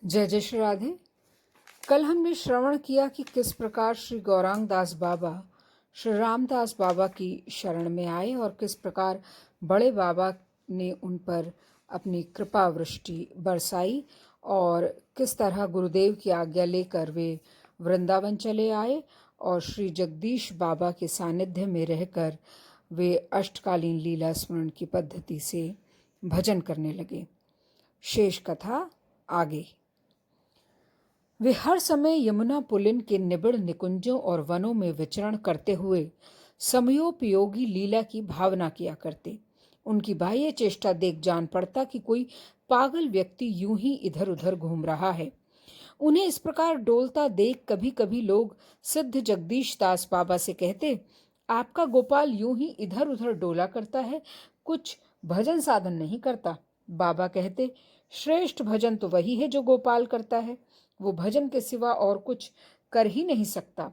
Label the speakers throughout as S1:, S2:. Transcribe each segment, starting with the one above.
S1: जय जय श्री राधे। कल हमने श्रवण किया कि किस प्रकार श्री गौरांग दास बाबा श्री रामदास बाबा की शरण में आए और किस प्रकार बड़े बाबा ने उन पर अपनी कृपा वृष्टि बरसाई और किस तरह गुरुदेव की आज्ञा लेकर वे वृंदावन चले आए और श्री जगदीश बाबा के सानिध्य में रहकर वे अष्टकालीन लीला स्मरण की पद्धति से भजन करने लगे। शेष कथा आगे। वे हर समय यमुना पुलिन के निबिड़ निकुंजों और वनों में विचरण करते हुए समयोपयोगी लीला की भावना किया करते। उनकी बाह्य चेष्टा देख जान पड़ता कि कोई पागल व्यक्ति यूं ही इधर उधर घूम रहा है। उन्हें इस प्रकार डोलता देख कभी कभी लोग सिद्ध जगदीश दास बाबा से कहते, आपका गोपाल यूं ही इधर उधर डोला करता है, कुछ भजन साधन नहीं करता। बाबा कहते, श्रेष्ठ भजन तो वही है जो गोपाल करता है, वो भजन के सिवा और कुछ कर ही नहीं सकता।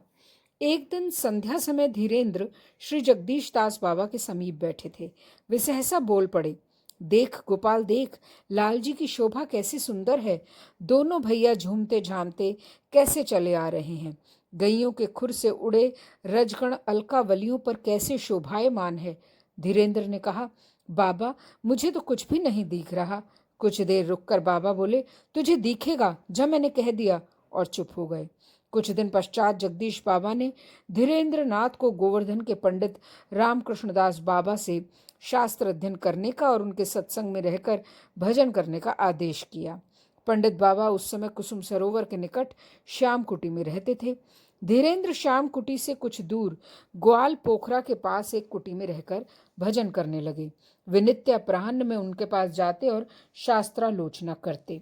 S1: एक दिन संध्या समय धीरेन्द्र श्री जगदीश दास बाबा के समीप बैठे थे। वे सहसा बोल पड़े, देख गोपाल देख, लालजी की शोभा कैसी सुंदर है। दोनों भैया झूमते झामते कैसे चले आ रहे हैं। गैयों के खुर से उड़े रजगण अलकावलियों पर कैसे शोभायमान है। धीरेन्द्र ने कहा, बाबा मुझे तो कुछ भी नहीं दिख रहा। कुछ देर रुककर बाबा बोले, तुझे दिखेगा जब मैंने कह दिया, और चुप हो गए। कुछ दिन पश्चात जगदीश बाबा ने धीरेन्द्र नाथ को गोवर्धन के पंडित रामकृष्णदास बाबा से शास्त्र अध्ययन करने का और उनके सत्संग में रहकर भजन करने का आदेश किया। पंडित बाबा उस समय कुसुम सरोवर के निकट श्याम कुटी में रहते थे। धीरेन्द्र श्याम कुटी से कुछ दूर ग्वाल पोखरा के पास एक कुटी में रहकर भजन करने लगे। वे नित्य अपराह्न में उनके पास जाते और शास्त्रालोचना करते।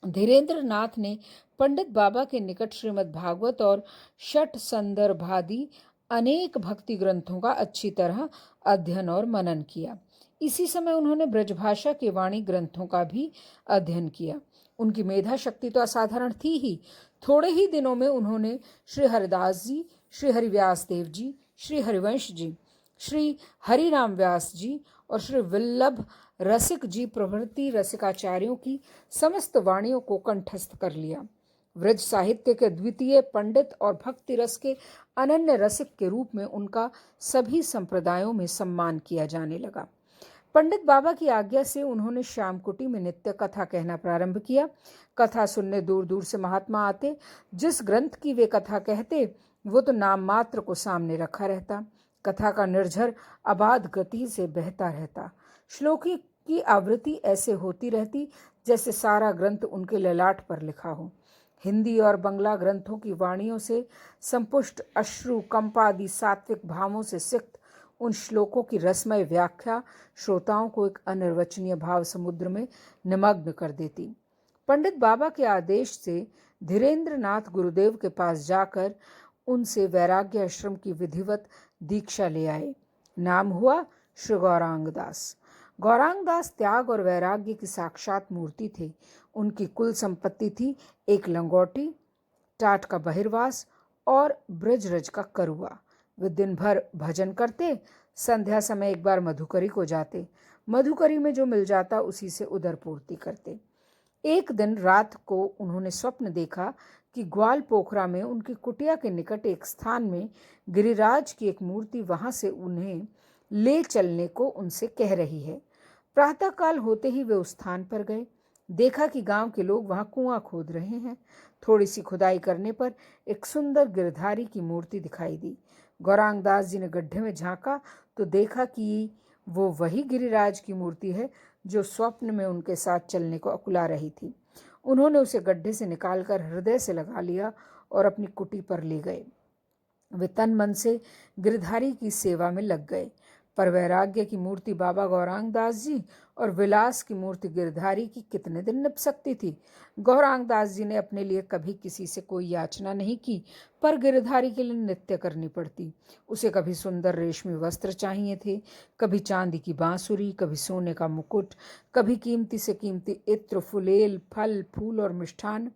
S1: धीरेन्द्र नाथ ने पंडित बाबा के निकट श्रीमद् भागवत और षट संदर्भादि अनेक भक्ति ग्रंथों का अच्छी तरह अध्ययन और मनन किया। इसी समय उन्होंने ब्रजभाषा के वाणी ग्रंथों का भी अध्ययन किया। उनकी मेधा शक्ति तो असाधारण थी ही। थोड़े ही दिनों में उन्होंने श्री हरिदास जी, श्री हरिव्यास देव जी, श्री हरिवंश जी, श्री हरिराम व्यास जी और श्री वल्लभ रसिक जी प्रभृति रसिकाचार्यों की समस्त वाणियों को कंठस्थ कर लिया। व्रज साहित्य के द्वितीय पंडित और भक्ति रस के अनन्य रसिक के रूप में उनका सभी संप्रदायों में सम्मान किया जाने लगा। पंडित बाबा की आज्ञा से उन्होंने श्यामकुटी में नित्य कथा कहना प्रारंभ किया। कथा सुनने दूर दूर से महात्मा आते। जिस ग्रंथ की वे कथा कहते वो तो नाम मात्र को सामने रखा रहता। कथा का निर्झर अबाध गति से बहता रहता। श्लोकी की आवृत्ति ऐसे होती रहती जैसे सारा ग्रंथ उनके ललाट पर लिखा हो। हिंदी और बंगला ग्रंथों की वाणियों से संपुष्ट अश्रु कंपादि सात्विक भावों से सिक्त उन श्लोकों की रसमय व्याख्या श्रोताओं को एक अनिर्वचनीय भाव समुद्र में निमग्न कर देती। पंडित बाबा के आदेश से धीरेन्द्र नाथ गुरुदेव के पास जाकर उनसे वैराग्य आश्रम की विधिवत दीक्षा ले आए। नाम हुआ श्री गौरांग दास। गौरांग दास त्याग और वैराग्य की साक्षात मूर्ति थे। उनकी कुल संपत्ति थी एक लंगोटी, टाट का बहिर्वास और ब्रजरज का करुआ। वे दिन भर भजन करते, संध्या समय एक बार मधुकरी को जाते। मधुकरी में जो मिल जाता उसी से उदर पूर्ति करते। एक दिन रात को उन्होंने स्वप्न देखा कि ग्वाल पोखरा में उनकी कुटिया के निकट एक स्थान में गिरिराज की एक मूर्ति वहां से उन्हें ले चलने को उनसे कह रही है। प्रातःकाल होते ही वे उस स्थान पर गए। देखा कि गांव के लोग वहां कुआं खोद रहे हैं। थोड़ी सी खुदाई करने पर एक सुंदर गिरधारी की मूर्ति दिखाई दी। गौरांग दास जी ने गड्ढे में झांका तो देखा कि वो वही गिरिराज की मूर्ति है जो स्वप्न में उनके साथ चलने को अकुला रही थी। उन्होंने उसे गड्ढे से निकालकर हृदय से लगा लिया और अपनी कुटी पर ले गए। वे तन मन से गिरधारी की सेवा में लग गए। पर वैराग्य की मूर्ति बाबा गौरांग दास जी और विलास की मूर्ति गिरधारी की कितने दिन निभ सकती थी। गौरांग दास जी ने अपने लिए कभी किसी से कोई याचना नहीं की, पर गिरधारी के लिए नित्य करनी पड़ती। उसे कभी सुंदर रेशमी वस्त्र चाहिए थे, कभी चांदी की बांसुरी, कभी सोने का मुकुट, कभी कीमती से कीमती इत्र, फुलेल, फल फूल और मिष्ठान।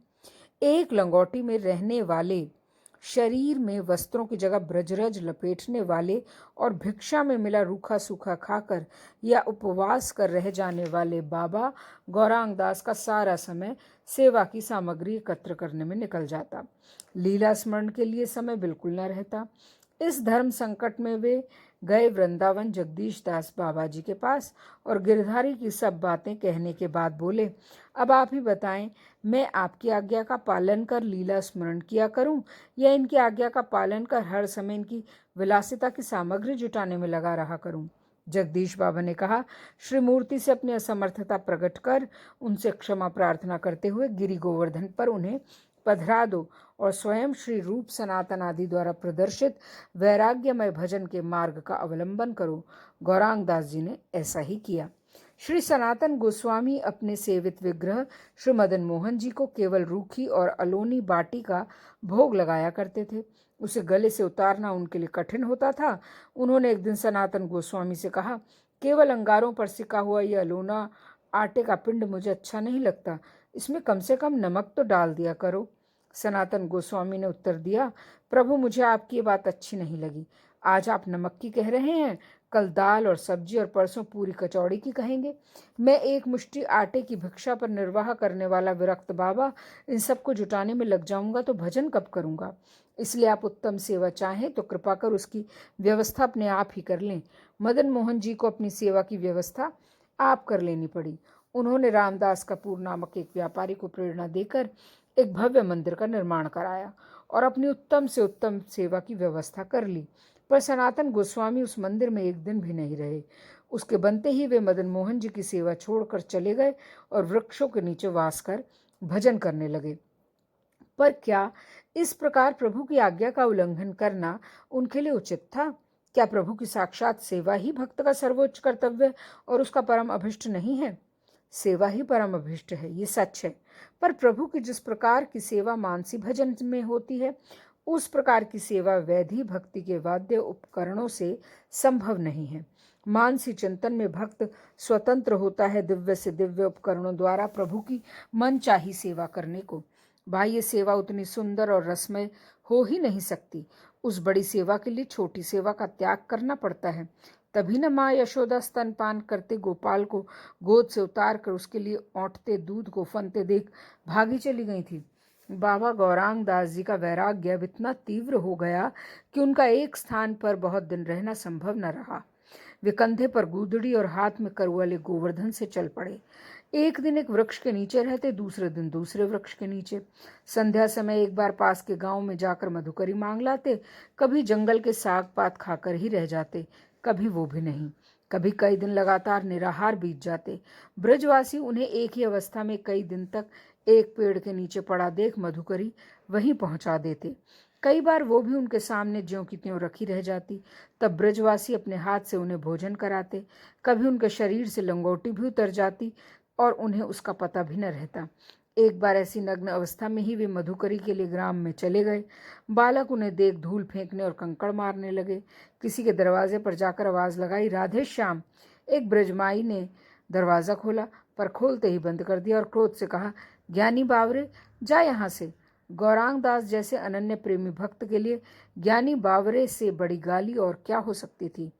S1: एक लंगोटी में रहने वाले शरीर में वस्त्रों की जगह ब्रजरज लपेटने वाले और भिक्षा में मिला रूखा सूखा खाकर या उपवास कर रह जाने वाले बाबा गौरांग दास का सारा समय सेवा की सामग्री एकत्र करने में निकल जाता। लीला स्मरण के लिए समय बिल्कुल न रहता। इस धर्म संकट में वे गए वृंदावन जगदीश दास बाबा जी के पास और गिरधारी की सब बातें कहने के बाद बोले, अब आप ही बताएं, मैं आपकी आज्ञा का पालन कर लीला स्मरण किया करूं या इनकी आज्ञा का पालन कर हर समय इनकी विलासिता की सामग्री जुटाने में लगा रहा करूं। जगदीश बाबा ने कहा, श्री मूर्ति से अपनी असमर्थता प्रकट कर उनसे क्षमा प्रार्थना करते हुए गिरि गोवर्धन पर उन्हें पधरा दो और स्वयं श्री रूप सनातन आदि द्वारा प्रदर्शित वैराग्यमय भजन के मार्ग का अवलंबन करो। गौरांग दास जी ने ऐसा ही किया। श्री सनातन गोस्वामी अपने सेवित विग्रह श्री मदन मोहन जी को केवल रूखी और अलोनी बाटी का भोग लगाया करते थे। उसे गले से उतारना उनके लिए कठिन होता था। उन्होंने एक दिन सनातन गोस्वामी से कहा, केवल अंगारों पर सिका हुआ यह अलोना आटे का पिंड मुझे अच्छा नहीं लगता, इसमें कम से कम नमक तो डाल दिया करो। सनातन गोस्वामी ने उत्तर दिया, प्रभु मुझे आपकी ये बात अच्छी नहीं लगी। आज आप नमक की कह रहे हैं, कल दाल और सब्जी और परसों पूरी कचौड़ी की कहेंगे। मैं एक मुट्ठी आटे की भिक्षा पर निर्वाह करने वाला विरक्त बाबा इन सबको जुटाने में लग जाऊंगा तो भजन कब करूंगा। इसलिए आप उत्तम सेवा चाहें तो कृपा कर उसकी व्यवस्था अपने आप ही कर लें। मदन मोहन जी को अपनी सेवा की व्यवस्था आप कर लेनी पड़ी। उन्होंने रामदास कपूर नामक एक व्यापारी को प्रेरणा देकर एक भव्य मंदिर का निर्माण कराया और अपनी उत्तम से उत्तम सेवा की व्यवस्था कर ली। पर सनातन गोस्वामी उस मंदिर में एक दिन भी नहीं रहे। उसके बनते ही वे मदन मोहन जी की सेवा छोड़कर चले गए और वृक्षों के नीचे वास कर भजन करने लगे। पर क्या इस प्रकार प्रभु की आज्ञा का उल्लंघन करना उनके लिए उचित था? क्या प्रभु की साक्षात सेवा ही भक्त का सर्वोच्च कर्तव्य और उसका परम अभिष्ट नहीं है? सेवा ही परम अभिष्ट है, ये सच है। पर प्रभु की जिस प्रकार की सेवा मानसी भजन में होती है, उस प्रकार की सेवा वैधि भक्ति के वाद्य उपकरणों से संभव नहीं है। मानसी चिंतन में भक्त स्वतंत्र होता है दिव्य से दिव्य उपकरणों द्वारा प्रभु की मनचाही सेवा करने को। बाह्य सेवा उतनी सुंदर और रसमय हो ही नहीं सकती। उस बड़ी सेवा के लिए छोटी सेवा का त्याग करना पड़ता है। तभी न माँ यशोदा स्तनपान करते गोपाल को गोद से उतार कर उसके लिए औंठते दूध को फनते देख भागी चली गई थी। बाबा गौरांग दास जी का वैराग्य अब इतना तीव्र हो गया कि उनका एक स्थान पर बहुत दिन रहना संभव न रहा। वे कंधे पर गूदड़ी और हाथ में करुआले गोवर्धन से चल पड़े। एक दिन एक वृक्ष के नीचे रहते, दूसरे दिन दूसरे वृक्ष के नीचे। संध्या समय एक बार पास के गांव में जाकर मधुकरी मांग लाते, कभी जंगल के साग पात खाकर ही रह जाते, कभी वो भी नहीं। कभी कई दिन लगातार निराहार बीत जाते। ब्रजवासी उन्हें एक ही अवस्था में कई दिन तक एक पेड़ के नीचे पड़ा देख मधुकरी वहीं पहुंचा देते। कई बार वो भी उनके सामने ज्यों की त्यों रखी रह जाती। तब ब्रजवासी अपने हाथ से उन्हें भोजन कराते। कभी उनके शरीर से लंगोटी भी उतर जाती और उन्हें उसका पता भी न रहता। एक बार ऐसी नग्न अवस्था में ही वे मधुकरी के लिए ग्राम में चले गए। बालक उन्हें देख धूल फेंकने और कंकड़ मारने लगे। किसी के दरवाजे पर जाकर आवाज लगाई, राधे श्याम। एक ब्रजमाई ने दरवाज़ा खोला, पर खोलते ही बंद कर दिया और क्रोध से कहा, ज्ञानी बावरे, जा यहाँ से। गौरांग दास जैसे अनन्य प्रेमी भक्त के लिए ज्ञानी बावरे से बड़ी गाली और क्या हो सकती थी।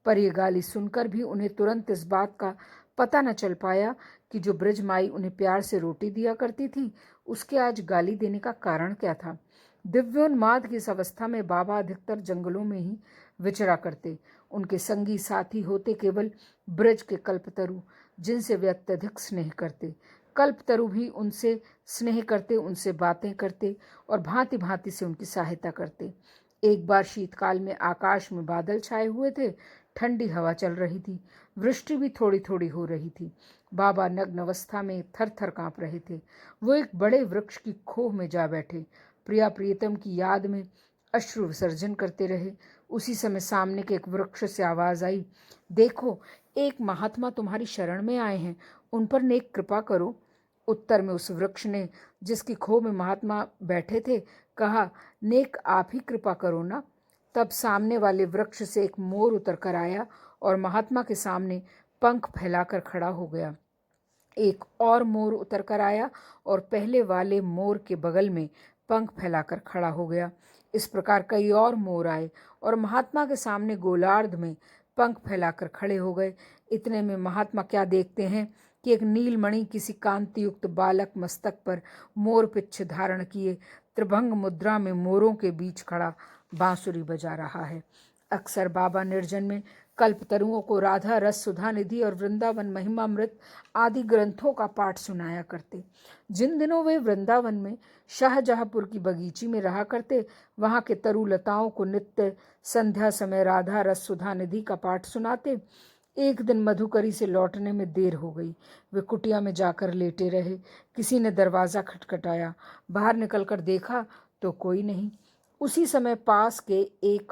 S1: पर यह गाली सुनकर भी उन्हें तुरंत इस बात का पता न चल पाया कि जो ब्रजमाई उन्हें प्यार से रोटी दिया करती थी, उसके आज गाली देने का कारण क्या था। दिव्योन्माद की इस अवस्था में बाबा अधिकतर जंगलों में ही विचरा करते। उनके संगी साथी होते केवल ब्रज के कल्पतरु, जिनसे वे अत्यधिक स्नेह करते। कल्पतरु भी उनसे स्नेह करते, उनसे बातें करते और भांति भांति से उनकी सहायता करते। एक बार शीतकाल में आकाश में बादल छाए हुए थे, ठंडी हवा चल रही थी, वृष्टि भी थोड़ी थोड़ी हो रही थी। बाबा नग्न अवस्था में थर थर काँप रहे थे। वो एक बड़े वृक्ष की खोह में जा बैठे, प्रिया प्रियतम की याद में अश्रु विसर्जन करते रहे। उसी समय सामने के एक वृक्ष से आवाज आई, देखो, एक महात्मा तुम्हारी शरण में आए हैं, उन पर नेक कृपा करो। उत्तर में उस वृक्ष ने, जिसकी खोह में महात्मा बैठे थे, कहा, नेक आप ही कृपा करो ना। तब सामने वाले वृक्ष से एक मोर उतर कर आया और महात्मा के सामने पंख फैलाकर खड़ा हो गया। एक और मोर उतर कर आया और पहले वाले मोर के बगल में पंख फैलाकर खड़ा हो गया। इस प्रकार कई और मोर आए और महात्मा के सामने गोलार्ध में पंख फैलाकर खड़े हो गए। इतने में महात्मा क्या देखते हैं कि एक नीलमणि किसी कांतियुक्त बालक मस्तक पर मोर पिच्छ धारण किए त्रिभंग मुद्रा में मोरों के बीच खड़ा बांसुरी बजा रहा है। अक्सर बाबा निर्जन में कल्पतरुओं को राधा रस सुधा निधि और वृंदावन महिमामृत आदि ग्रंथों का पाठ सुनाया करते। जिन दिनों वे वृंदावन में शाहजहांपुर की बगीची में रहा करते, वहां के तरुलताओं को नित्य संध्या समय राधा रस सुधा निधि का पाठ सुनाते। एक दिन मधुकरी से लौटने में देर हो गई। वे कुटिया में जाकर लेटे रहे। किसी ने दरवाज़ा खटखटाया। बाहर निकलकर देखा तो कोई नहीं। उसी समय पास के एक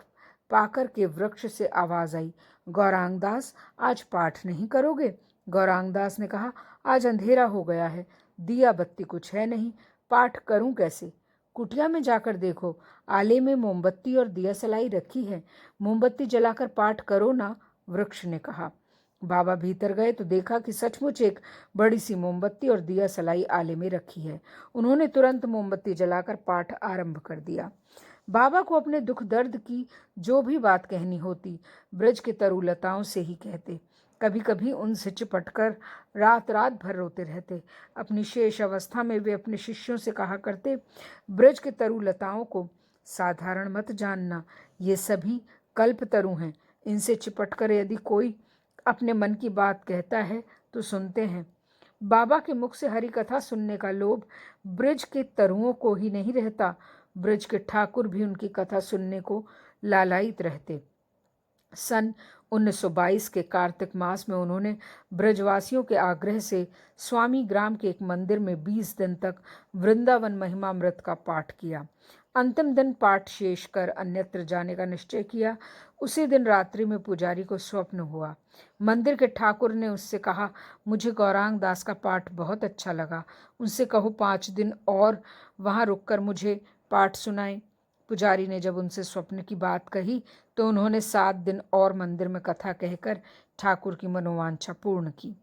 S1: पाकर के वृक्ष से आवाज़ आई, गौरांग दास, आज पाठ नहीं करोगे? गौरांग दास ने कहा, आज अंधेरा हो गया है, दिया बत्ती कुछ है नहीं, पाठ करूं कैसे? कुटिया में जाकर देखो, आले में मोमबत्ती और दिया सलाई रखी है, मोमबत्ती जलाकर पाठ करो ना, वृक्ष ने कहा। बाबा भीतर गए तो देखा कि सचमुच एक बड़ी सी मोमबत्ती और दिया सलाई आले में रखी है। उन्होंने तुरंत मोमबत्ती जलाकर पाठ आरंभ कर दिया। बाबा को अपने दुख दर्द की जो भी बात कहनी होती, ब्रज के तरुलताओं से ही कहते। कभी कभी उनसे चिपटकर रात रात भर रोते रहते। अपनी शेष अवस्था में वे अपने शिष्यों से कहा करते, ब्रज के तरुलताओं को साधारण मत जानना, ये सभी कल्पतरु हैं। इनसे चिपटकर यदि कोई अपने मन की बात कहता है तो सुनते हैं। बाबा के मुख से हरि कथा सुनने का लोभ ब्रज के तरुओं को ही नहीं रहता, ब्रज के ठाकुर भी उनकी कथा सुनने को लालायित रहते। सन 1922 के कार्तिक मास में उन्होंने ब्रजवासियों के आग्रह से स्वामी ग्राम के एक मंदिर में 20 दिन तक वृंदावन महिमामृत का पाठ किया। अंतिम दिन पाठ शेष कर अन्यत्र जाने का निश्चय किया। उसी दिन रात्रि में पुजारी को स्वप्न हुआ। मंदिर के ठाकुर ने उससे कहा, मुझे गौरांग दास का पाठ बहुत अच्छा लगा, उनसे कहो 5 दिन और वहाँ रुककर मुझे पाठ सुनाएं। पुजारी ने जब उनसे स्वप्न की बात कही तो उन्होंने 7 दिन और मंदिर में कथा कहकर ठाकुर की मनोवांछा पूर्ण की।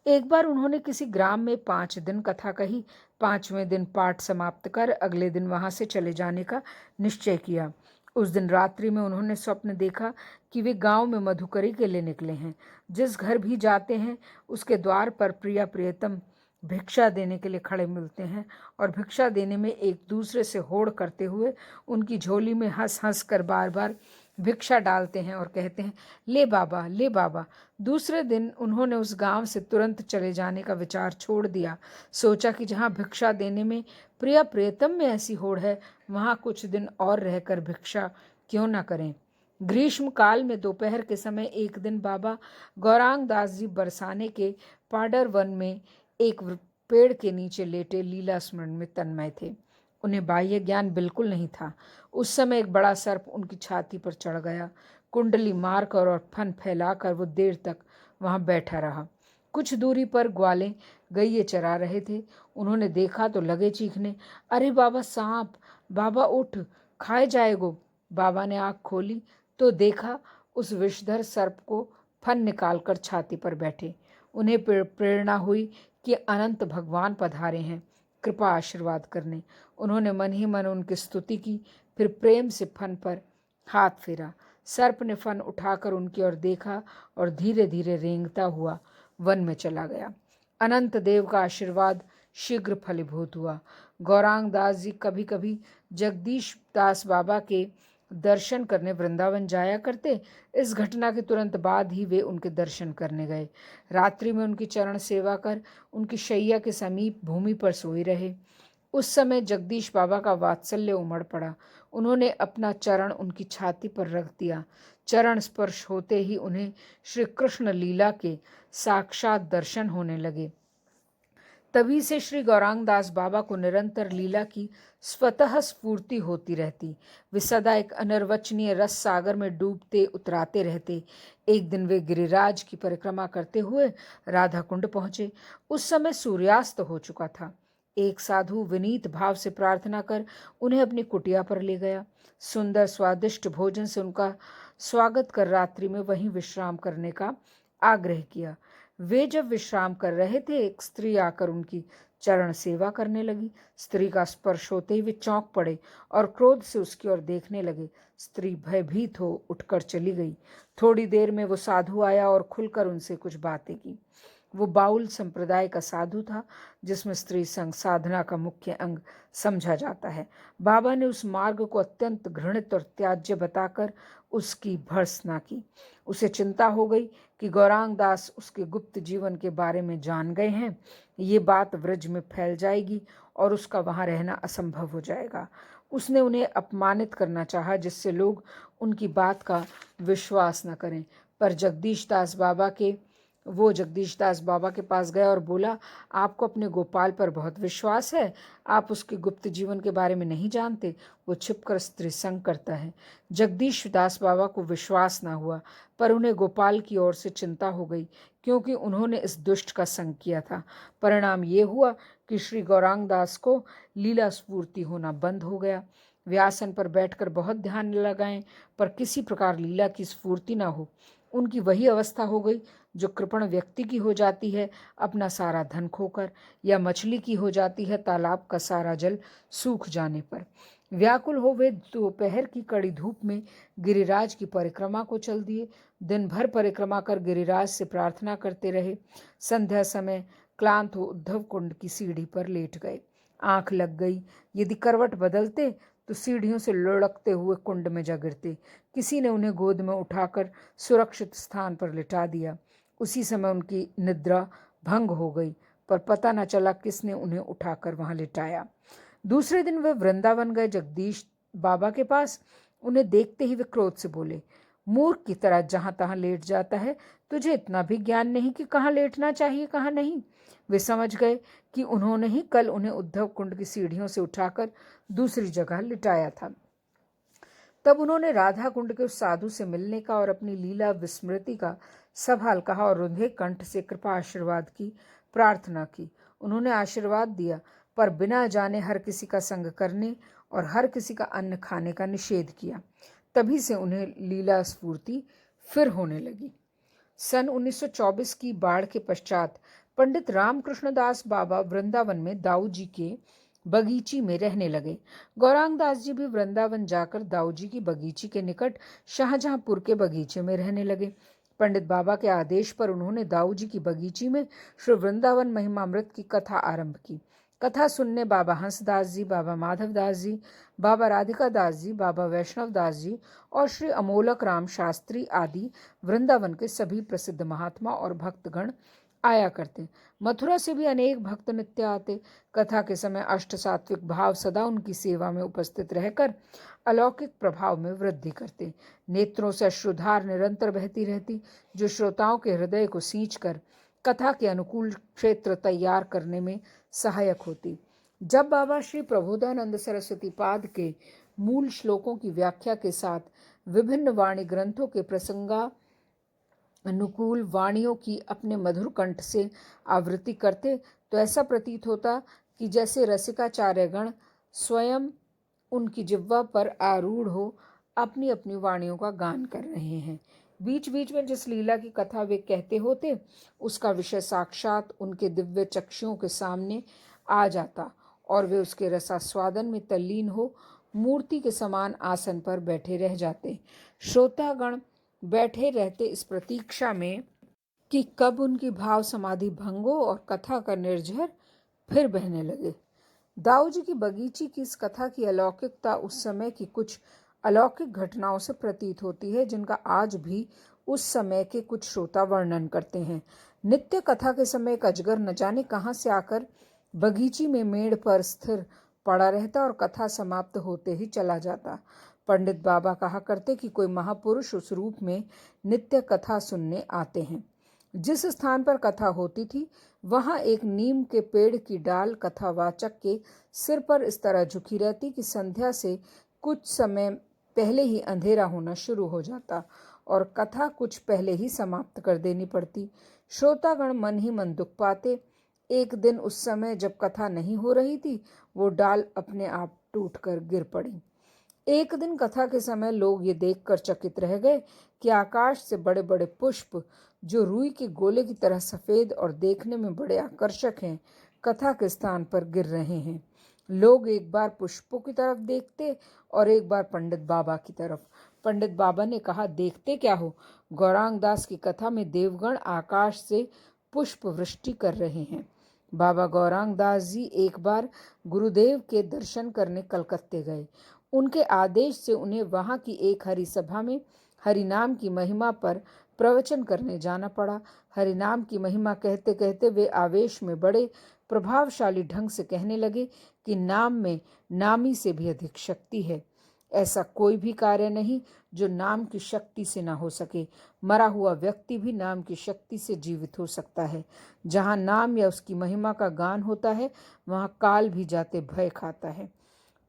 S1: एक बार उन्होंने किसी ग्राम में 5 दिन कथा कही। 5वें दिन पाठ समाप्त कर अगले दिन वहां से चले जाने का निश्चय किया। उस दिन रात्रि में उन्होंने स्वप्न देखा कि वे गांव में मधुकरी के लिए निकले हैं। जिस घर भी जाते हैं उसके द्वार पर प्रिया प्रियतम भिक्षा देने के लिए खड़े मिलते हैं और भिक्षा देने में एक दूसरे से होड़ करते हुए उनकी झोली में हंस हंस कर बार बार भिक्षा डालते हैं और कहते हैं, ले बाबा, ले बाबा। दूसरे दिन उन्होंने उस गांव से तुरंत चले जाने का विचार छोड़ दिया। सोचा कि जहां भिक्षा देने में प्रिया प्रियतम में ऐसी होड़ है, वहां कुछ दिन और रहकर भिक्षा क्यों न करें। ग्रीष्म काल में दोपहर के समय एक दिन बाबा गौरांग दास जी बरसाने के पाडर वन में एक पेड़ के नीचे लेटे लीला स्मरण में तन्मय थे। उन्हें बाह्य ज्ञान बिल्कुल नहीं था। उस समय एक बड़ा सर्प उनकी छाती पर चढ़ गया। कुंडली मारकर और फन फैलाकर वो देर तक वहां बैठा रहा। कुछ दूरी पर ग्वाले गैये चरा रहे थे। उन्होंने देखा तो लगे चीखने, अरे बाबा सांप, बाबा उठ, खाए जाएगो। बाबा ने आँख खोली तो देखा उस विषधर सर्प को फन निकालकर छाती पर बैठे। उन्हें प्रेरणा हुई कि अनंत भगवान पधारे हैं कृपा आशीर्वाद करने। उन्होंने मन ही मन उनकी स्तुति की, फिर प्रेम से फन पर हाथ फेरा। सर्प ने फन उठाकर उनकी ओर देखा और धीरे धीरे रेंगता हुआ वन में चला गया। अनंत देव का आशीर्वाद शीघ्र फलीभूत हुआ। गौरांग दास जी कभी कभी जगदीश दास बाबा के दर्शन करने वृंदावन जाया करते। इस घटना के तुरंत बाद ही वे उनके दर्शन करने गए। रात्रि में उनकी चरण सेवा कर उनकी शैया के समीप भूमि पर सोए रहे। उस समय जगदीश बाबा का वात्सल्य उमड़ पड़ा। उन्होंने अपना चरण उनकी छाती पर रख दिया। चरण स्पर्श होते ही उन्हें श्री कृष्ण लीला के साक्षात दर्शन होने लगे। तभी से श्री गौरांग दास बाबा को निरंतर लीला की स्वतः स्फूर्ति होती रहती। वे सदा एक अनिर्वचनीय रस सागर में डूबते उतराते रहते। एक दिन वे गिरिराज की परिक्रमा करते हुए राधा कुंड पहुंचे। उस समय सूर्यास्त हो चुका था। एक साधु विनीत भाव से प्रार्थना कर उन्हें अपनी कुटिया पर ले गया। सुंदर स्वादिष्ट भोजन से उनका स्वागत कर रात्रि में वहीं विश्राम करने का आग्रह किया। वे जब विश्राम कर रहे थे, एक स्त्री आकर उनकी चरण सेवा करने लगी। स्त्री का स्पर्श होते ही वे चौंक पड़े और क्रोध से उसकी ओर देखने लगे। स्त्री भयभीत हो उठकर चली गई। थोड़ी देर में वो साधु आया और खुलकर उनसे कुछ बातें की। वो बाउल संप्रदाय का साधु था, जिसमें स्त्री संग साधना का मुख्य अंग समझा जाता है। बाबा ने उस मार्ग को अत्यंत घृणित और त्याज्य बताकर उसकी भर्त्सना की। उसे चिंता हो गई कि गौरांग दास उसके गुप्त जीवन के बारे में जान गए हैं। ये बात व्रज में फैल जाएगी और उसका वहाँ रहना असंभव हो जाएगा। उसने उन्हें अपमानित करना चाहा, जिससे लोग उनकी बात का विश्वास न करें। पर जगदीश दास बाबा के पास गया और बोला, आपको अपने गोपाल पर बहुत विश्वास है, आप उसके गुप्त जीवन के बारे में नहीं जानते। वो छिपकर स्त्री संग करता है। जगदीश दास बाबा को विश्वास ना हुआ, पर उन्हें गोपाल की ओर से चिंता हो गई, क्योंकि उन्होंने इस दुष्ट का संग किया था। परिणाम ये हुआ कि श्री गौरांग दास को लीला स्फूर्ति होना बंद हो गया। वे आसन पर बैठकर बहुत ध्यान लगाएं, पर किसी प्रकार लीला की स्फूर्ति ना हो। उनकी वही अवस्था हो गई जो कृपण व्यक्ति की हो जाती है अपना सारा धन खोकर, या मछली की हो जाती है तालाब का सारा जल सूख जाने पर। व्याकुल हो वे दोपहर की कड़ी धूप में गिरिराज की परिक्रमा को चल दिए। दिन भर परिक्रमा कर गिरिराज से प्रार्थना करते रहे। संध्या समय क्लांत हो उद्धव कुंड की सीढ़ी पर लेट गए। आंख लग गई। यदि करवट बदलते तो सीढ़ियों से लुढ़कते हुए कुंड में जा गिरते। किसी ने उन्हें गोद में उठाकर सुरक्षित स्थान पर लिटा दिया। उसी समय उनकी निद्रा भंग हो गई, पर पता न चला किसने उन्हें उठाकर वहां लिटाया। दूसरे दिन वे वृंदावन गए जगदीश बाबा के पास। उन्हें देखते ही वे क्रोध से बोले, मूर्ख की तरह जहां तहां लेट जाता है, तुझे इतना भी ज्ञान नहीं कि कहाँ लेटना चाहिए कहाँ नहीं। वे समझ गए कि उन्होंने ही कल उन्हें उद्धव कुंड की सीढ़ियों से उठाकर दूसरी जगह लिटाया था। तब उन्होंने राधा कुंड के उस साधु से मिलने का और अपनी लीला विस्मृति का सवाल कहा और उन्हें कंठ से कृपा आशीर्वाद की प्रार्थना की। उन्होंने आशीर्वाद दिया, पर बिना जाने हर किसी का संग करने और हर किसी का अन्न खाने का निषेध किया। तभी से उन्हें लीला स्फूर्ति फिर होने लगी। सन 1924 की बाढ़ के पश्चात पंडित रामकृष्ण दास बाबा वृंदावन में दाऊ जी के बगीची में रहने लगे। गौरांग दास जी भी वृंदावन जाकर दाऊ जी की बगीची के निकट शाहजहांपुर के बगीचे में रहने लगे। पंडित बाबा के आदेश पर उन्होंने दाऊ जी की बगीची में श्री वृंदावन महिमामृत की कथा आरंभ की। कथा सुनने बाबा हंसदास जी, बाबा माधव दास जी, बाबा राधिका दास जी, बाबा वैष्णव दास जी और श्री अमोलक राम शास्त्री आदि वृंदावन के सभी प्रसिद्ध महात्मा और भक्तगण आया करते। मथुरा से भी अनेक भक्त नित्य आते। कथा के समय अष्ट सात्विक भाव सदा उनकी सेवा में उपस्थित रहकर अलौकिक प्रभाव में वृद्धि करते। नेत्रों से अश्रुधार निरंतर बहती रहती, जो श्रोताओं के हृदय को सींचकर कथा के अनुकूल क्षेत्र तैयार करने में सहायक होती। जब बाबा श्री प्रबोधानंद सरस्वती पाद के मूल श्लोकों की व्याख्या के साथ विभिन्न वाणी ग्रंथों के प्रसंगा अनुकूल वाणियों की अपने मधुर कंठ से आवृत्ति करते, तो ऐसा प्रतीत होता कि जैसे रसिकाचार्यगण स्वयं उनकी जिह्वा पर आरूढ़ हो अपनी अपनी वाणियों का गान कर रहे हैं। बीच बीच में जिस लीला की कथा वे कहते होते, उसका विषय साक्षात उनके दिव्य चक्षुओं के सामने आ जाता और वे उसके रसास्वादन में तल्लीन हो मूर्ति के समान आसन पर बैठे रह जाते। श्रोतागण बैठे रहते इस प्रतीक्षा में कि कब उनकी भाव समाधि भंग हो और कथा का निर्झर फिर बहने लगे। दाऊ जी की बगीची की इस कथा की अलौकिकता उस समय की कुछ अलौकिक घटनाओं से प्रतीत होती है, जिनका आज भी उस समय के कुछ श्रोता वर्णन करते हैं। नित्य कथा के समय एक अजगर न जाने कहाँ से आकर बगीची में मेड़ पर स्थिर पड़ा रहता और कथा समाप्त होते ही चला जाता। पंडित बाबा कहा करते कि कोई महापुरुष उस रूप में नित्य कथा सुनने आते हैं। जिस स्थान पर कथा होती थी वहां एक नीम के पेड़ की डाल कथावाचक के सिर पर इस तरह झुकी रहती कि संध्या से कुछ समय पहले ही अंधेरा होना शुरू हो जाता और कथा कुछ पहले ही समाप्त कर देनी पड़ती। श्रोतागण मन ही मन दुख पाते। एक दिन उस समय जब कथा नहीं हो रही थी, वो डाल अपने आप टूटकर गिर पड़ी। एक दिन कथा के समय लोग ये देखकर चकित रह गए कि आकाश से बड़े बड़े पुष्प, जो रुई के गोले की तरह सफेद और देखने में बड़े आकर्षक हैं, कथा के स्थान पर गिर रहे हैं। लोग एक बार पुष्पों की तरफ देखते और एक बार पंडित बाबा की तरफ। पंडित बाबा ने कहा, देखते क्या हो? गौरांग दास की कथा में देवगण आकाश से पुष्प वृष्टि कर रहे हैं। बाबा गौरांग दास जी एक बार गुरुदेव के दर्शन करने कलकत्ते गए। उनके आदेश से उन्हें वहां की एक हरि सभा में हरिनाम की महिमा पर प्रवचन करने जाना पड़ा। हरिनाम की महिमा कहते कहते वे आवेश में बड़े प्रभावशाली ढंग से कहने लगे कि नाम में नामी से भी अधिक शक्ति है। ऐसा कोई भी कार्य नहीं जो नाम की शक्ति से ना हो सके। मरा हुआ व्यक्ति भी नाम की शक्ति से जीवित हो सकता है। जहाँ नाम या उसकी महिमा का गान होता है, वहाँ काल भी जाते भय खाता है।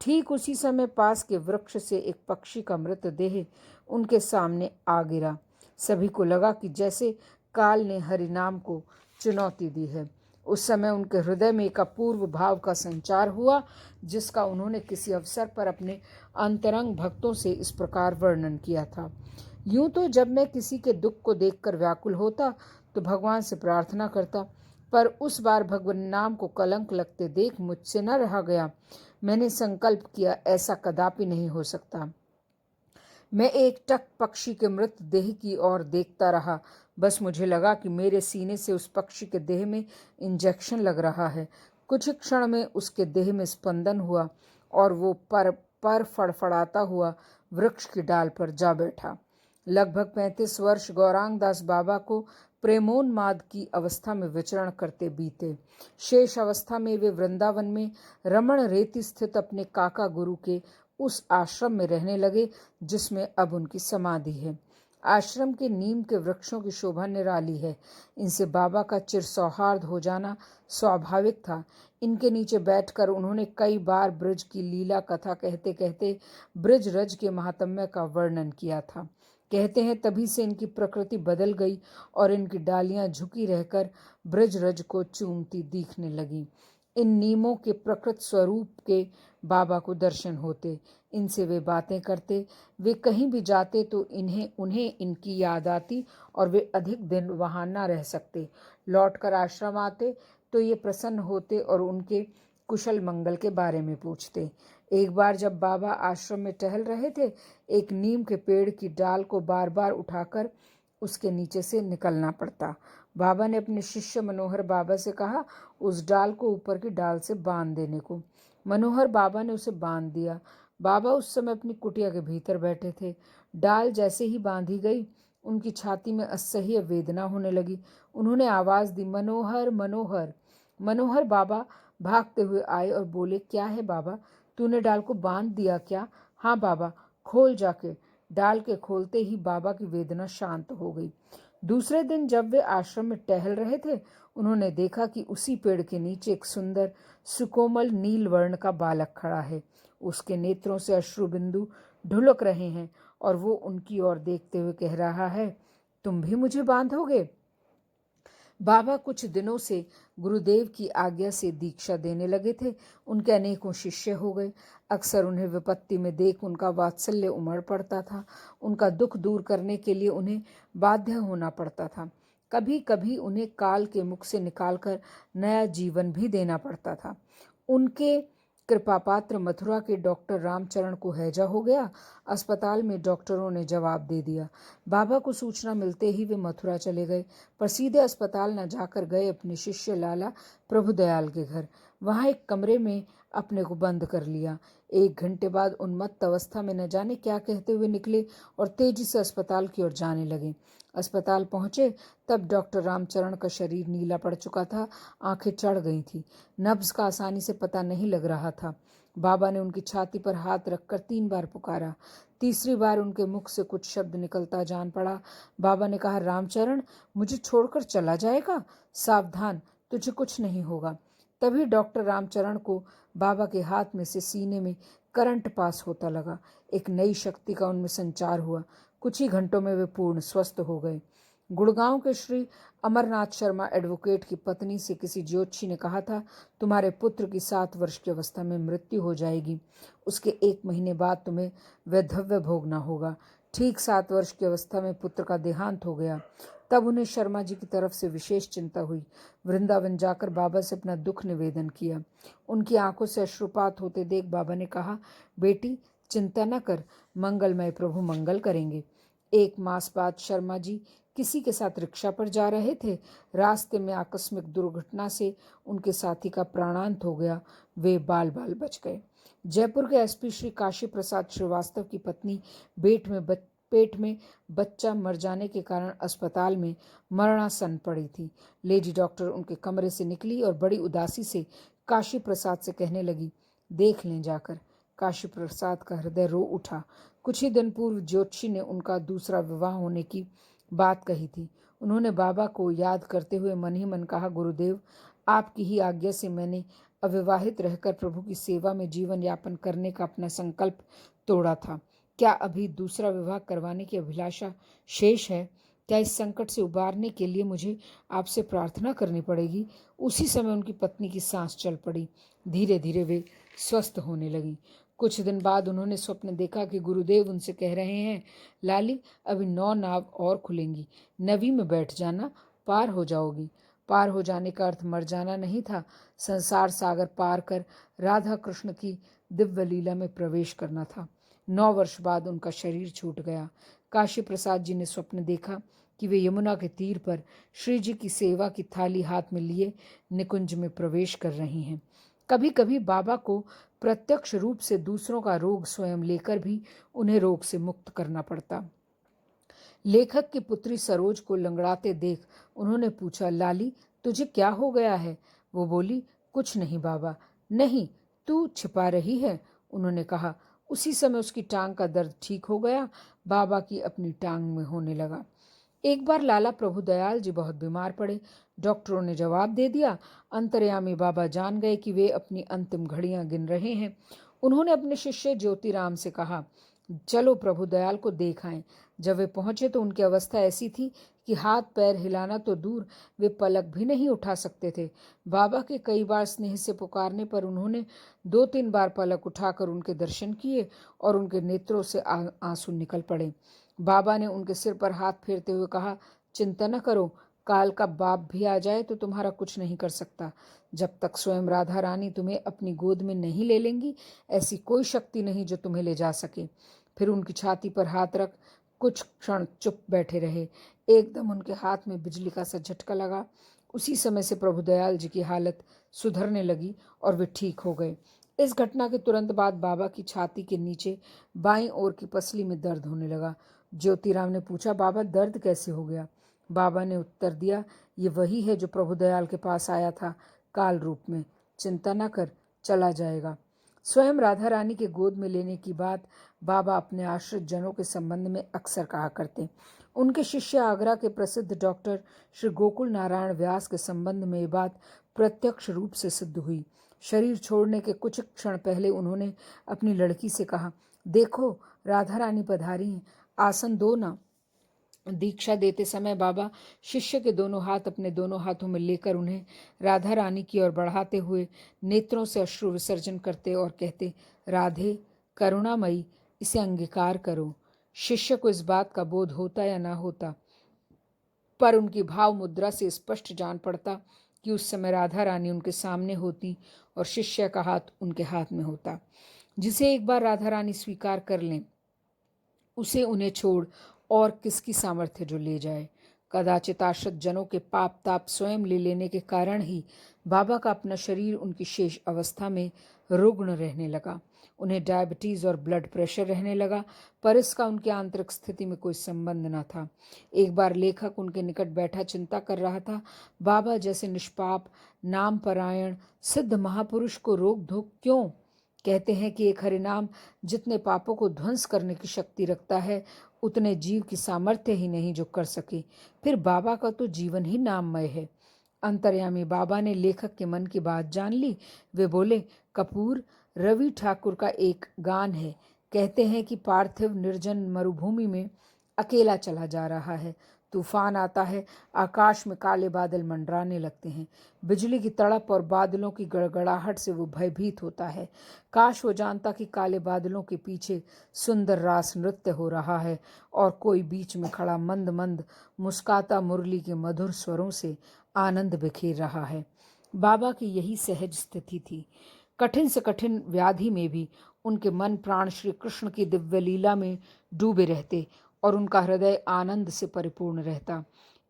S1: ठीक उसी समय पास के वृक्ष से एक पक्षी का मृतदेह उनके सामने आ गिरा। सभी को लगा कि जैसे काल ने हरिनाम को चुनौती दी है। उस समय उनके हृदय में एक अपूर्व भाव का संचार हुआ, जिसका उन्होंने किसी अवसर पर अपने अंतरंग भक्तों से इस प्रकार वर्णन किया था। यूं तो जब मैं किसी के दुख को देखकर व्याकुल होता तो भगवान से प्रार्थना करता, पर उस बार भगवान नाम को कलंक लगते देख मुझसे न रहा गया। मैंने संकल्प किया, ऐसा कदापि नहीं हो सकता। मैं एकटक पक्षी के मृतदेह की ओर देखता रहा। बस मुझे लगा कि मेरे सीने से उस पक्षी के देह में इंजेक्शन लग रहा है। कुछ क्षण में उसके देह में स्पंदन हुआ और वो पर फड़फड़ाता हुआ वृक्ष की डाल पर जा बैठा। लगभग 35 वर्ष गौरांग दास बाबा को प्रेमोन्माद की अवस्था में विचरण करते बीते। शेष अवस्था में वे वृंदावन में रमण रेती स्थित अपने काका गुरु के उस आश्रम में रहने लगे जिसमें अब उनकी समाधि है। आश्रम के नीम के वृक्षों की शोभा निराली है। इनसे बाबा का चिर सौहार्द हो जाना स्वाभाविक था। इनके नीचे बैठकर उन्होंने कई बार ब्रज की लीला कथा कहते कहते ब्रज रज के महात्म्य का वर्णन किया था। कहते हैं तभी से इनकी प्रकृति बदल गई और इनकी डालियां झुकी रहकर ब्रज रज को चूमती दिखने लगी। इन नीमों के प्रकृत स्वरूप के बाबा को दर्शन होते। इनसे वे बातें करते। वे कहीं भी जाते तो उन्हें इनकी याद आती और वे अधिक दिन वहां न रह सकते। लौटकर आश्रम आते तो ये प्रसन्न होते और उनके कुशल मंगल के बारे में पूछते। एक बार जब बाबा आश्रम में टहल रहे थे, एक नीम के पेड़ की डाल को बार बार उठाकर उसके नीचे से निकलना पड़ता। बाबा ने अपने शिष्य मनोहर बाबा से कहा उस डाल को ऊपर की डाल से बांध देने को। मनोहर बाबा ने उसे बांध दिया। बाबा उस समय अपनी कुटिया के भीतर बैठे थे। डाल जैसे ही बांधी गई, उनकी छाती में असह्य वेदना होने लगी। उन्होंने आवाज दी, मनोहर मनोहर। मनोहर बाबा भागते हुए आए और बोले, क्या है बाबा, तूने डाल को बांध दिया क्या? हाँ बाबा, खोल जाके। डाल के खोलते ही बाबा की वेदना शांत हो गई। दूसरे दिन जब वे आश्रम में टहल रहे थे, उन्होंने देखा कि उसी पेड़ के नीचे एक सुंदर सुकोमल नील वर्ण का बालक खड़ा है। उसके नेत्रों से अश्रु बिंदु ढुलक रहे हैं और वो उनकी ओर देखते हुए कह रहा है, तुम भी मुझे बांधोगे? बाबा कुछ दिनों से गुरुदेव की आज्ञा से दीक्षा देने लगे थे। उनके अनेकों शिष्य हो गए। अक्सर उन्हें विपत्ति में देख उनका वात्सल्य उमड़ पड़ता था। उनका दुख दूर करने के लिए उन्हें बाध्य होना पड़ता था। कभी कभी उन्हें काल के मुख से निकालकर नया जीवन भी देना पड़ता था। उनके कृपापात्र मथुरा के डॉक्टर रामचरण को हैजा हो गया। अस्पताल में डॉक्टरों ने जवाब दे दिया। बाबा को सूचना मिलते ही वे मथुरा चले गए, पर सीधे अस्पताल न जाकर गए अपने शिष्य लाला प्रभुदयाल के घर। वहां एक कमरे में अपने को बंद कर लिया। 1 घंटे बाद उन्मत्त अवस्था में न जाने क्या कहते हुए निकले और तेजी से अस्पताल की ओर जाने लगे। अस्पताल पहुंचे तब डॉक्टर रामचरण का शरीर नीला पड़ चुका था। आंखें चढ़ गई थी। नब्ज का आसानी से पता नहीं लग रहा था। बाबा ने उनकी छाती पर हाथ रखकर 3 बार पुकारा। तीसरी बार उनके मुख से कुछ शब्द निकलता जान पड़ा। बाबा ने कहा, रामचरण, मुझे छोड़कर चला जाएगा? सावधान, तुझे कुछ नहीं होगा। तभी डॉक्टर रामचरण को बाबा के हाथ में से सीने में करंट पास होता लगा। एक नई शक्ति का उनमें संचार हुआ। कुछ ही घंटों में वे पूर्ण स्वस्थ हो गए। गुड़गांव के श्री अमरनाथ शर्मा एडवोकेट की पत्नी से किसी ज्योतिषी ने कहा था, तुम्हारे पुत्र की 7 वर्ष की अवस्था में मृत्यु हो जाएगी। उसके 1 महीने बाद तुम्हें वैधव्य भोगना होगा। ठीक 7 वर्ष की अवस्था में पुत्र का देहांत हो गया। तब उन्हें शर्मा जी की तरफ से विशेष चिंता हुई। वृंदावन जाकर बाबा से अपना दुख निवेदन किया। उनकी आंखों से अश्रुपात होते देख बाबा ने कहा, बेटी चिंता न कर, मंगलमय प्रभु मंगल करेंगे। 1 मास बाद शर्मा जी किसी के साथ रिक्शा पर जा रहे थे। रास्ते में आकस्मिक दुर्घटना से उनके साथी का प्राणांत हो गया। वे बाल बाल बच गए। जयपुर के एसपी श्री काशी प्रसाद श्रीवास्तव की पत्नी पेट में बच्चा मर जाने के कारण अस्पताल में मरणासन पड़ी थी। लेडी डॉक्टर उनके कमरे से निकली और बड़ी उदासी से काशी प्रसाद से कहने लगी, देख लें जाकर। काशी प्रसाद का हृदय रो उठा। कुछ ही दिन पूर्व ज्योतिषी ने उनका दूसरा विवाह होने की बात कही थी। उन्होंने बाबा को याद करते हुए मन ही मन कहा, गुरुदेव आपकी ही आज्ञा से मैंने अविवाहित रहकर प्रभु की सेवा में जीवन यापन करने का अपना संकल्प तोड़ा था। क्या अभी दूसरा विवाह करवाने की अभिलाषा शेष है? क्या इस संकट से उबारने के लिए मुझे आपसे प्रार्थना करनी पड़ेगी? उसी समय उनकी पत्नी की सांस चल पड़ी। धीरे धीरे वे स्वस्थ होने लगी। कुछ दिन बाद उन्होंने स्वप्न देखा कि गुरुदेव उनसे कह रहे हैं, लाली अभी 9 नाव और खुलेंगी, नवी में बैठ जाना, पार हो जाओगी। पार हो जाने का अर्थ मर जाना नहीं था, संसार सागर पार कर राधा कृष्ण की दिव्य लीला में प्रवेश करना था। 9 वर्ष बाद उनका शरीर छूट गया। काशी प्रसाद जी ने स्वप्न देखा कि वे यमुना के तीर पर श्री जी की सेवा की थाली हाथ में लिए निकुंज में प्रवेश कर रही हैं। कभी कभी बाबा को प्रत्यक्ष रूप से दूसरों का रोग स्वयं लेकर भी उन्हें रोग से मुक्त करना पड़ता। लेखक की पुत्री सरोज को लंगड़ाते देख उन्होंने पूछा, लाली तुझे क्या हो गया है? वो बोली, कुछ नहीं बाबा। नहीं, तू छिपा रही है, उन्होंने कहा। उसी समय उसकी टांग का दर्द ठीक हो गया। बाबा की अपनी टांग में होने लगा। एक बार लाला प्रभु दयाल जी बहुत बीमार पड़े। डॉक्टरों ने जवाब दे दिया। अंतर्यामी बाबा जान गए कि वे अपनी अंतिम घड़ियां गिन रहे हैं। उन्होंने अपने शिष्य ज्योतिराम से कहा, चलो प्रभु दयाल को देख आएं। जब वे पहुंचे तो उनकी अवस्था ऐसी थी कि हाथ पैर हिलाना तो दूर, वे पलक भी नहीं उठा सकते थे। बाबा के कई बार स्नेह से पुकारने पर उन्होंने 2-3 बार पलक उठाकर उनके दर्शन किए और उनके नेत्रों से आंसू निकल पड़े। बाबा ने उनके सिर पर हाथ फेरते हुए कहा, चिंता न करो, काल का बाप भी आ जाए तो तुम्हारा कुछ नहीं कर सकता। जब तक स्वयं राधा रानी तुम्हें अपनी गोद में नहीं ले लेंगी, ऐसी कोई शक्ति नहीं जो तुम्हें ले जा सके। फिर उनकी छाती पर हाथ रख कुछ क्षण चुप बैठे रहे। एकदम उनके हाथ में बिजली का सा झटका लगा। उसी समय से प्रभु दयाल जी की हालत सुधरने लगी और वे ठीक हो गए। इस घटना के तुरंत बाद बाबा की छाती के नीचे बाईं ओर की पसली में दर्द होने लगा। ज्योतिराम ने पूछा, बाबा दर्द कैसे हो गया? बाबा ने उत्तर दिया, ये वही है जो प्रभु दयाल के पास आया था काल रूप में। चिंता न कर, चला जाएगा। स्वयं राधा रानी के गोद में लेने की बात बाबा अपने आश्रित जनों के संबंध में अक्सर कहा करते। उनके शिष्य आगरा के प्रसिद्ध डॉक्टर श्री गोकुल नारायण व्यास के संबंध में ये बात प्रत्यक्ष रूप से सिद्ध हुई। शरीर छोड़ने के कुछ क्षण पहले उन्होंने अपनी लड़की से कहा, देखो राधा रानी पधारी हैं, आसन दो ना। दीक्षा देते समय बाबा शिष्य के दोनों हाथ अपने दोनों हाथों में लेकर उन्हें राधा रानी की ओर बढ़ाते हुए नेत्रों से अश्रु विसर्जन करते और कहते, राधे करुणामयी, इसे अंगीकार करो। शिष्य को इस बात का बोध होता या ना होता, पर उनकी भाव मुद्रा से स्पष्ट जान पड़ता कि उस समय राधा रानी उनके सामने होती और शिष्य का हाथ उनके हाथ में होता। जिसे एक बार राधा रानी स्वीकार कर लें, उसे उन्हें छोड़ और किसकी सामर्थ्य जो ले जाए। कदाचित आश्रित जनों के पाप ताप स्वयं ले लेने के कारण ही बाबा का अपना शरीर उनकी शेष अवस्था में रुग्ण रहने लगा। उन्हें डायबिटीज और ब्लड प्रेशर रहने लगा, पर इसका उनकी आंतरिक स्थिति में कोई संबंध न था। एक बार लेखक उनके निकट बैठा चिंता कर रहा था, बाबा जैसे निष्पाप नाम परायण सिद्ध महापुरुष को रोक धोक क्यों? कहते हैं कि एक हरिनाम जितने पापों को ध्वंस करने की शक्ति रखता है, उतने जीव की सामर्थ्य ही नहीं जो कर सके। फिर बाबा का तो जीवन ही नाममय है। अंतर्यामी बाबा ने लेखक के मन की बात जान ली। वे बोले, कपूर, रवि ठाकुर का एक गान है। कहते हैं कि पार्थिव निर्जन मरुभूमि में अकेला चला जा रहा है, तूफान आता है, आकाश में काले बादल मंडराने लगते हैं। बिजली की तड़प और बादलों की गड़गड़ाहट से वो भयभीत होता है। काश वो जानता कि काले बादलों के पीछे सुंदर रास नृत्य हो रहा है और कोई बीच में खड़ा मंद मंद मुस्काता मुरली के मधुर स्वरों से आनंद बिखेर रहा है। बाबा की यही सहज स्थिति थी। कठिन से कठिन व्याधि में भी उनके मन प्राण श्री कृष्ण की दिव्य लीला में डूबे रहते और उनका हृदय आनंद से परिपूर्ण रहता।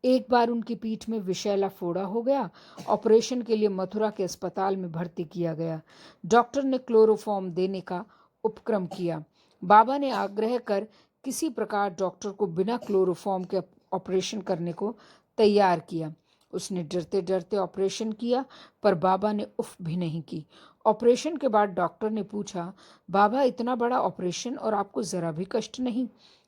S1: एक बार उनकी पीठ में विषैला फोड़ा हो गया। ऑपरेशन के लिए मथुरा के अस्पताल में भर्ती किया गया। डॉक्टर ने क्लोरोफॉर्म देने का उपक्रम किया। बाबा ने आग्रह कर किसी प्रकार डॉक्टर को बिना क्लोरोफॉर्म के ऑपरेशन करने को तैयार किया। उसने डरते डरते ऑपरेशन किया, पर बाबा ने उफ भी नहीं की। ऑपरेशन के बाद डॉक्टर ने पूछा, बाबा इतना बड़ा ऑपरेशन और आपको जरा भी कष्ट नहीं?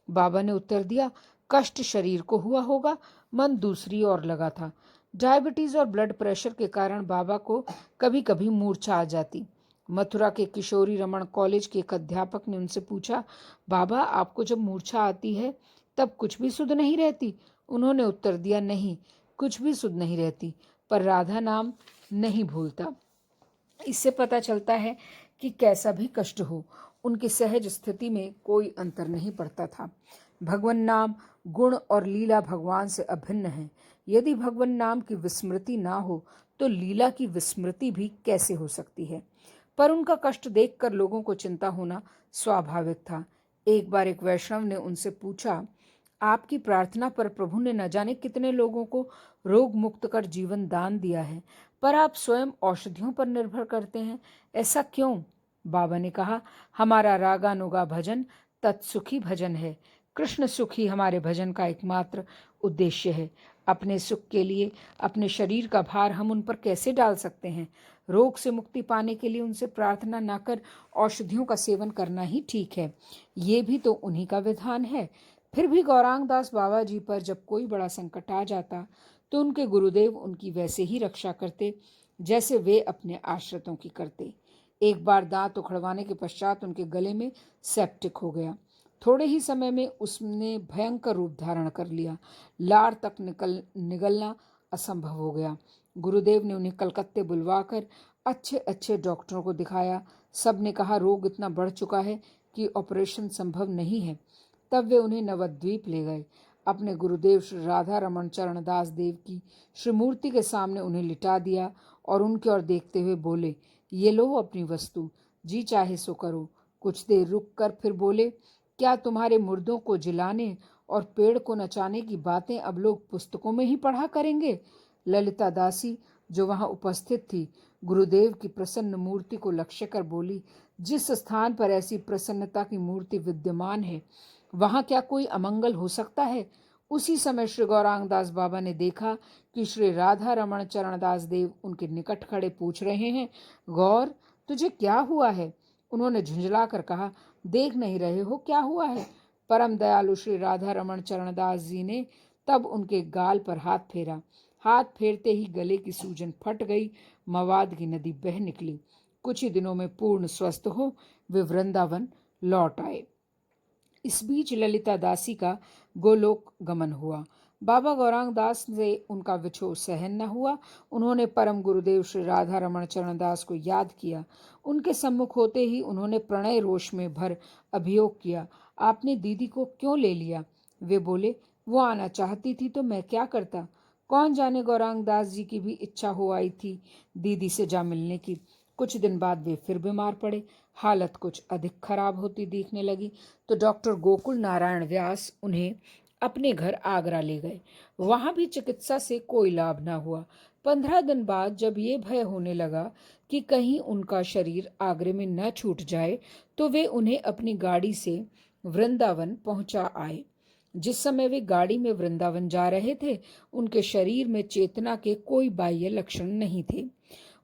S1: बाबा ने उत्तर दिया, कष्ट शरीर को हुआ होगा, मन दूसरी ओर लगा था। डायबिटीज और ब्लड प्रेशर के कारण बाबा को कभी कभी मूर्छा आ जाती। मथुरा के किशोरी रमन कॉलेज के एक अध्यापक ने उनसे पूछा, बाबा आपको जब मूर्छा आती है तब कुछ भी सुध नहीं रहती? उन्होंने उत्तर दिया, नहीं, कुछ भी सुध नहीं रहती, पर राधा नाम नहीं भूलता। इससे पता चलता है कि कैसा भी कष्ट हो, उनकी सहज स्थिति में कोई अंतर नहीं पड़ता था। भगवान नाम, गुण और लीला भगवान से अभिन्न है। यदि भगवान नाम की विस्मृति ना हो तो लीला की विस्मृति भी कैसे हो सकती है? पर उनका कष्ट देखकर लोगों को चिंता होना स्वाभाविक था। एक बार एक वैष्णव ने उनसे पूछा, आपकी प्रार्थना पर प्रभु ने न जाने कितने लोगों को रोग मुक्त कर जीवन दान दिया है, पर आप स्वयं औषधियों पर निर्भर करते हैं, ऐसा क्यों? बाबा ने कहा, हमारा रागानुगा भजन तत्सुखी भजन है। कृष्ण सुखी हमारे भजन का एकमात्र उद्देश्य है। अपने सुख के लिए अपने शरीर का भार हम उन पर कैसे डाल सकते हैं? रोग से मुक्ति पाने के लिए उनसे प्रार्थना न कर औषधियों का सेवन करना ही ठीक है। ये भी तो उन्हीं का विधान है। फिर भी गौरांग दास बाबा जी पर जब कोई बड़ा संकट आ जाता तो उनके गुरुदेव उनकी वैसे ही रक्षा करते जैसे वे अपने आश्रितों की करते। एक बार दांत उखड़वाने के पश्चात उनके गले में सेप्टिक हो गया। थोड़े ही समय में उसने भयंकर रूप धारण कर लिया। लार तक निगलना असंभव हो गया। गुरुदेव ने उन्हें कलकत्ते बुलवाकर अच्छे अच्छे डॉक्टरों को दिखाया। सब ने कहा रोग इतना बढ़ चुका है कि ऑपरेशन संभव नहीं है। तब वे उन्हें नवद्वीप ले गए। अपने गुरुदेव श्री राधा रमन चरण दास देव की श्रीमूर्ति के सामने उन्हें लिटा दिया और उनकी ओर देखते हुए बोले, ये लो अपनी वस्तु, जी चाहे सो करो। कुछ देर रुक कर फिर बोले, क्या तुम्हारे मुर्दों को जिलाने और पेड़ को नचाने की बातें अब लोग पुस्तकों में ही पढ़ा करेंगे? ललिता दासी जो वहां उपस्थित थी, गुरुदेव की प्रसन्न मूर्ति को लक्ष्य कर बोली, जिस स्थान पर ऐसी प्रसन्नता की मूर्ति विद्यमान है वहां क्या कोई अमंगल हो सकता है? उसी समय श्री गौरांग दास बाबा ने देखा कि श्री राधा रमण चरण दास देव उनके निकट खड़े पूछ रहे हैं, गौर तुझे क्या हुआ है? उन्होंने झुंझला कर कहा, देख नहीं रहे हो क्या हुआ है? परम दयालु श्री राधा रमण चरण दास जी ने तब उनके गाल पर हाथ फेरा। हाथ फेरते ही गले की सूजन फट गई, मवाद की नदी बह निकली। कुछ ही दिनों में पूर्ण स्वस्थ हो वे वृंदावन लौट आए। इस बीच ललिता दासी का गोलोक गमन हुआ। बाबा गौरांग दास से उनका विछोह सहन न हुआ। उन्होंने परम गुरुदेव श्री राधा रमण चरण दास को याद किया। उनके सम्मुख होते ही उन्होंने प्रणय रोष में भर अभियोग किया, आपने दीदी को क्यों ले लिया? वे बोले, वो आना चाहती थी तो मैं क्या करता? कौन जाने गौरांग दास जी की भी इच्छा हो आई थी दीदी से जा मिलने की। कुछ दिन बाद वे फिर बीमार पड़े। हालत कुछ अधिक खराब होती दिखने लगी तो डॉक्टर गोकुल नारायण व्यास उन्हें अपने घर आगरा ले गए। वहां भी चिकित्सा से कोई लाभ न हुआ। 15 दिन बाद जब ये भय होने लगा कि कहीं उनका शरीर आगरे में न छूट जाए तो वे उन्हें अपनी गाड़ी से वृंदावन पहुंचा आए। जिस समय वे गाड़ी में वृंदावन जा रहे थे उनके शरीर में चेतना के कोई बाह्य लक्षण नहीं थे।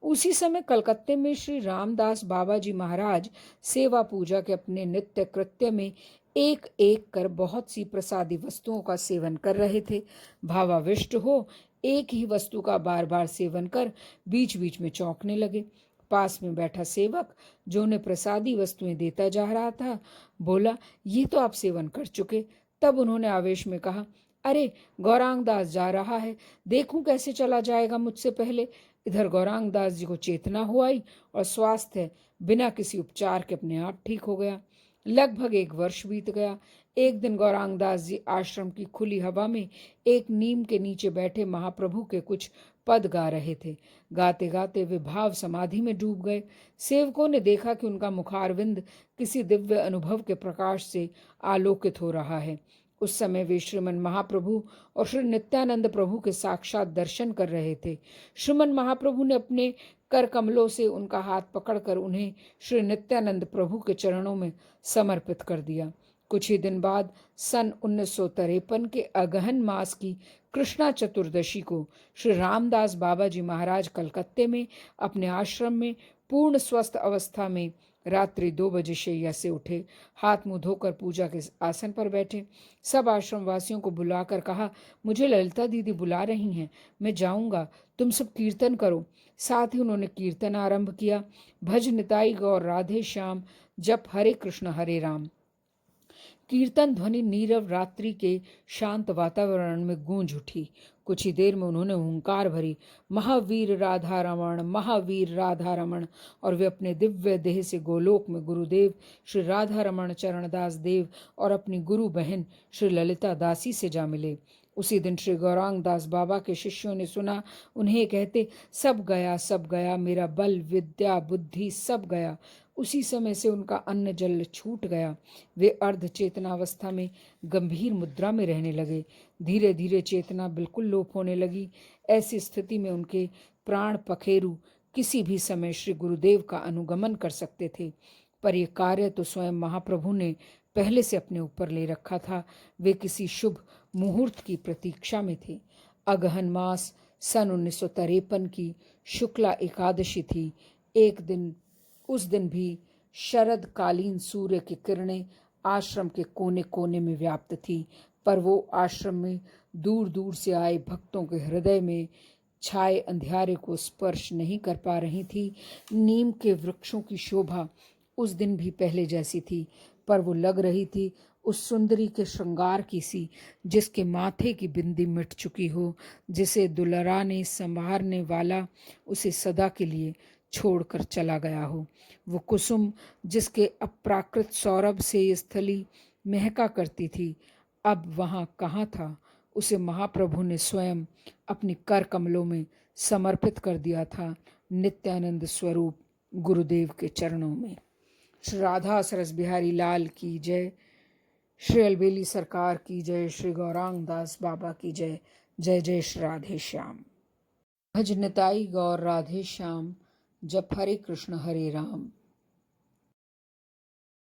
S1: उसी समय कलकत्ते में श्री रामदास बाबा जी महाराज सेवा पूजा के अपने नित्य कृत्य में एक एक कर बहुत सी प्रसादी वस्तुओं का सेवन कर रहे थे। भावाविष्ट हो एक ही वस्तु का बार बार सेवन कर बीच बीच में चौंकने लगे। पास में बैठा सेवक जो उन्हें प्रसादी वस्तुएं देता जा रहा था बोला, ये तो आप सेवन कर चुके। तब उन्होंने आवेश में कहा, अरे, गौरांग दास जा रहा है, देखूं कैसे चला जाएगा मुझसे पहले। इधर गौरांग दास जी को चेतना हो आई और स्वास्थ्य बिना किसी उपचार के अपने आप ठीक हो गया। लगभग 1 वर्ष बीत गया। एक दिन गौरांग दास जी आश्रम की खुली हवा में एक नीम के नीचे बैठे महाप्रभु के कुछ पद गा रहे थे। गाते गाते वे भाव समाधि में डूब गए। सेवकों ने देखा कि उनका मुखारविंद किसी दिव्य अनुभव के प्रकाश से आलोकित हो रहा है। उस समय वे श्रीमन महाप्रभु और श्री नित्यानंद प्रभु के साक्षात दर्शन कर रहे थे। श्रीमन महाप्रभु ने अपने कर कमलों से उनका हाथ पकड़कर उन्हें श्री नित्यानंद प्रभु के चरणों में समर्पित कर दिया। कुछ ही दिन बाद सन 1953 के अगहन मास की कृष्णा चतुर्दशी को श्री रामदास बाबा जी महाराज कलकत्ते में अपने आश्रम में पूर्ण स्वस्थ अवस्था में रात्रि 2 बजे शैया से उठे, हाथ मुंह धोकर पूजा के आसन पर बैठे। सब आश्रम वासियों को बुलाकर कहा, मुझे ललिता दीदी बुला रही हैं, मैं जाऊंगा, तुम सब कीर्तन करो। साथ ही उन्होंने कीर्तन आरंभ किया। भज निताई गौर राधे श्याम, जप हरे कृष्ण हरे राम। कीर्तन ध्वनि नीरव रात्रि के शांत वातावरण में गूंज उठी। कुछ ही देर में उन्होंने हुंकार भरी, महावीर राधा रमण, महावीर राधा रमण, और वे अपने दिव्य देह से गोलोक में गुरुदेव श्री राधा रमण चरणदास देव और अपनी गुरु बहन श्री ललिता दासी से जा मिले। उसी दिन श्री गौरांग दास बाबा के शिष्यों ने सुना उन्हें कहते, सब गया, मेरा बल विद्या बुद्धि सब गया। उसी समय से उनका अन्न जल छूट गया। वे अर्ध चेतनावस्था में गंभीर मुद्रा में रहने लगे। धीरे धीरे चेतना बिल्कुल लोप होने लगी। ऐसी स्थिति में उनके प्राण पखेरु किसी भी समय श्री गुरुदेव का अनुगमन कर सकते थे, पर यह कार्य तो स्वयं महाप्रभु ने पहले से अपने ऊपर ले रखा था। वे किसी शुभ मुहूर्त की प्रतीक्षा में थे। अगहन मास सन 1953 की शुक्ला एकादशी थी। एक दिन उस दिन भी शरदकालीन सूर्य की किरणें आश्रम के कोने कोने में व्याप्त थी, पर वो आश्रम में दूर दूर से आए भक्तों के हृदय में छाए अंधियारे को स्पर्श नहीं कर पा रही थी। नीम के वृक्षों की शोभा उस दिन भी पहले जैसी थी, पर वो लग रही थी उस सुंदरी के श्रृंगार की सी, जिसके माथे की बिंदी मिट चुकी हो, जिसे दुलाराने संवारने वाला उसे सदा के लिए छोड़कर चला गया हो। वो कुसुम जिसके अप्राकृत सौरभ से ये स्थली महका करती थी, अब वहाँ कहाँ था। उसे महाप्रभु ने स्वयं अपनी कर कमलों में समर्पित कर दिया था, नित्यानंद स्वरूप गुरुदेव के चरणों में। श्री राधा सरस बिहारी लाल की जय, श्री अलबेली सरकार की जय, श्री गौरांग दास बाबा की जय। जय जय श्री राधे श्याम। भज निताई गौर राधे श्याम, जप हरे कृष्ण हरे राम।